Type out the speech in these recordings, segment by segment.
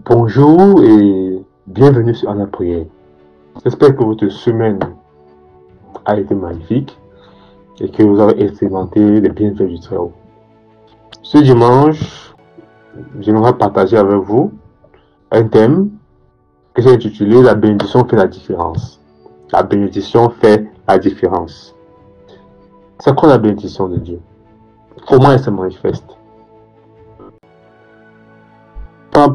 Bonjour et bienvenue sur la prière. J'espère que votre semaine a été magnifique et que vous avez expérimenté les bienfaits du Très-Haut. Ce dimanche, j'aimerais partager avec vous un thème que j'ai intitulé « La bénédiction fait la différence ». La bénédiction fait la différence. C'est quoi la bénédiction de Dieu? Comment elle se manifeste?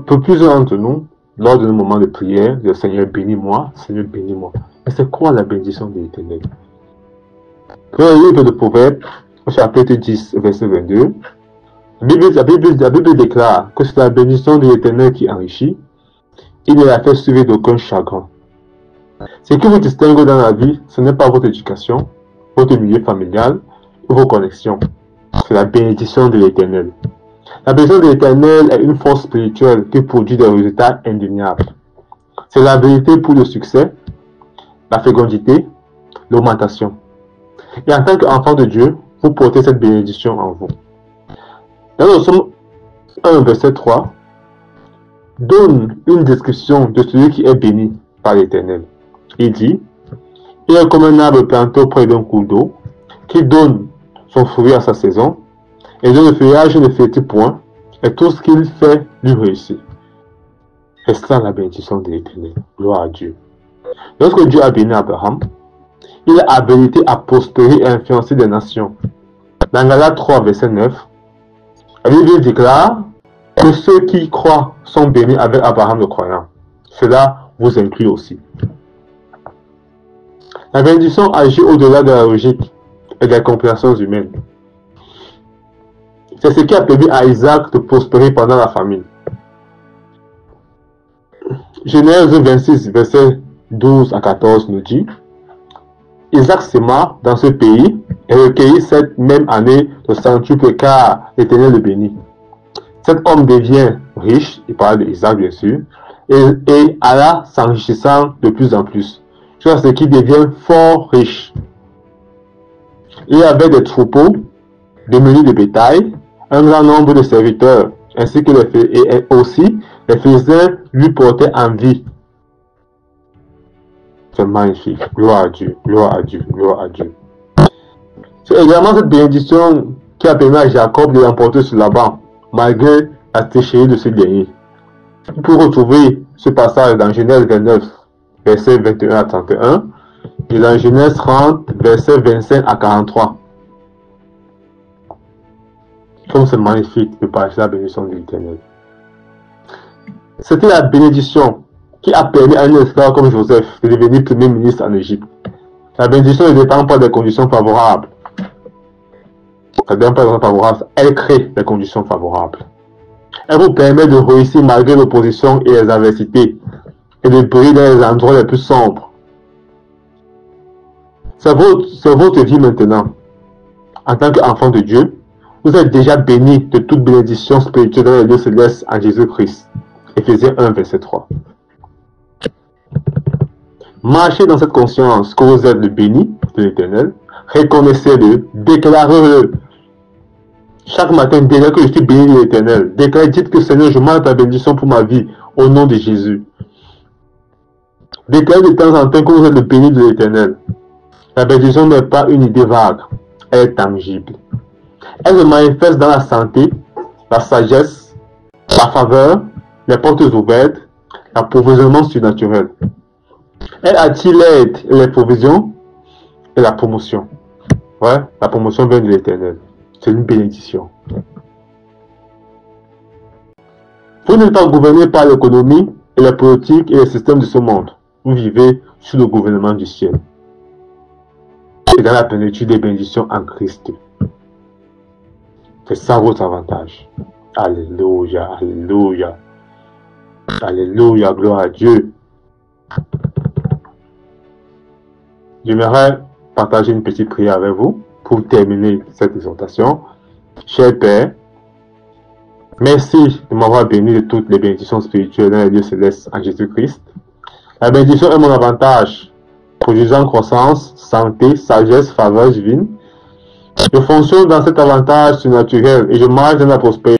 Pour plusieurs d'entre nous, lors de nos moments de prière, le Seigneur bénis-moi, Seigneur bénis-moi. Mais c'est quoi la bénédiction de l'Éternel? Dans le livre de Proverbes, au chapitre 10, verset 22, la Bible déclare que c'est la bénédiction de l'Éternel qui enrichit. Il ne la fait suivre d'aucun chagrin. Ce qui vous distingue dans la vie, ce n'est pas votre éducation, votre milieu familial ou vos connexions. C'est la bénédiction de l'Éternel. La bénédiction de l'Éternel est une force spirituelle qui produit des résultats indéniables. C'est la vérité pour le succès, la fécondité, l'augmentation. Et en tant qu'enfant de Dieu, vous portez cette bénédiction en vous. Dans le Psaume 1, verset 3, donne une description de celui qui est béni par l'Éternel. Il dit, il est comme un arbre planté près d'un cours d'eau, qui donne son fruit à sa saison, et dont le feuillage ne flétrit point, et tout ce qu'il fait lui réussit. C'est ça la bénédiction de l'Éternel. Gloire à Dieu. Lorsque Dieu a béni Abraham, il a habilité à prospérer et à influencer des nations. Dans Galates 3, verset 9, la Bible déclare que ceux qui croient sont bénis avec Abraham le croyant. Cela vous inclut aussi. La bénédiction agit au-delà de la logique et des compréhensions humaines. C'est ce qui a permis à Isaac de prospérer pendant la famine. Genèse 26, versets 12 à 14 nous dit, Isaac s'aima dans ce pays et recueillit cette même année le centuple car l'Éternel le bénit. Cet homme devient riche, il parle d'Isaac bien sûr, et alla s'enrichissant de plus en plus, jusqu'à ce qu'il devient fort riche. Il avait des troupeaux, des menus de bétail, un grand nombre de serviteurs, ainsi que et aussi les Philistins lui portaient envie. C'est magnifique. Gloire à Dieu, gloire à Dieu, gloire à Dieu. C'est également cette bénédiction qui a permis à Jacob de l'emporter sur Laban, malgré la tricherie de ce dernier. Vous pouvez retrouver ce passage dans Genèse 29, versets 21 à 31, et dans Genèse 30, versets 25 à 43. Comme c'est magnifique de partager la bénédiction de l'Éternel. C'était la bénédiction qui a permis à un esclave comme Joseph de devenir premier ministre en Égypte. La bénédiction ne dépend pas des conditions favorables. Ça ne dépend pas des conditions favorables, elle crée des conditions favorables. Elle vous permet de réussir malgré l'opposition et les adversités, et de briller dans les endroits les plus sombres. C'est votre vie maintenant. En tant qu'enfant de Dieu, vous êtes déjà béni de toute bénédiction spirituelle dans les lieux célestes en Jésus-Christ. Éphésiens 1, verset 3. Marchez dans cette conscience que vous êtes le béni de l'Éternel. Reconnaissez-le, déclarez-le. Chaque matin, déclarez que je suis béni de l'Éternel. Déclarez, dites que Seigneur, je demande ta bénédiction pour ma vie, au nom de Jésus. Déclarez de temps en temps que vous êtes le béni de l'Éternel. La bénédiction n'est pas une idée vague, elle est tangible. Elle se manifeste dans la santé, la sagesse, la faveur, les portes ouvertes, l'approvisionnement surnaturel. Elle attire l'aide et les provisions et la promotion. Ouais, la promotion vient de l'Éternel. C'est une bénédiction. Vous n'êtes pas gouverné par l'économie et la politique et les systèmes de ce monde. Vous vivez sous le gouvernement du ciel. Et dans la plénitude des bénédictions en Christ. C'est ça votre avantage. Alléluia, alléluia. Alléluia, gloire à Dieu. J'aimerais partager une petite prière avec vous pour terminer cette exhortation. Cher Père, merci de m'avoir béni de toutes les bénédictions spirituelles dans les lieux célestes en Jésus-Christ. La bénédiction est mon avantage, produisant croissance, santé, sagesse, faveur divine. Je fonctionne dans cet avantage surnaturel et je marche dans la prospérité.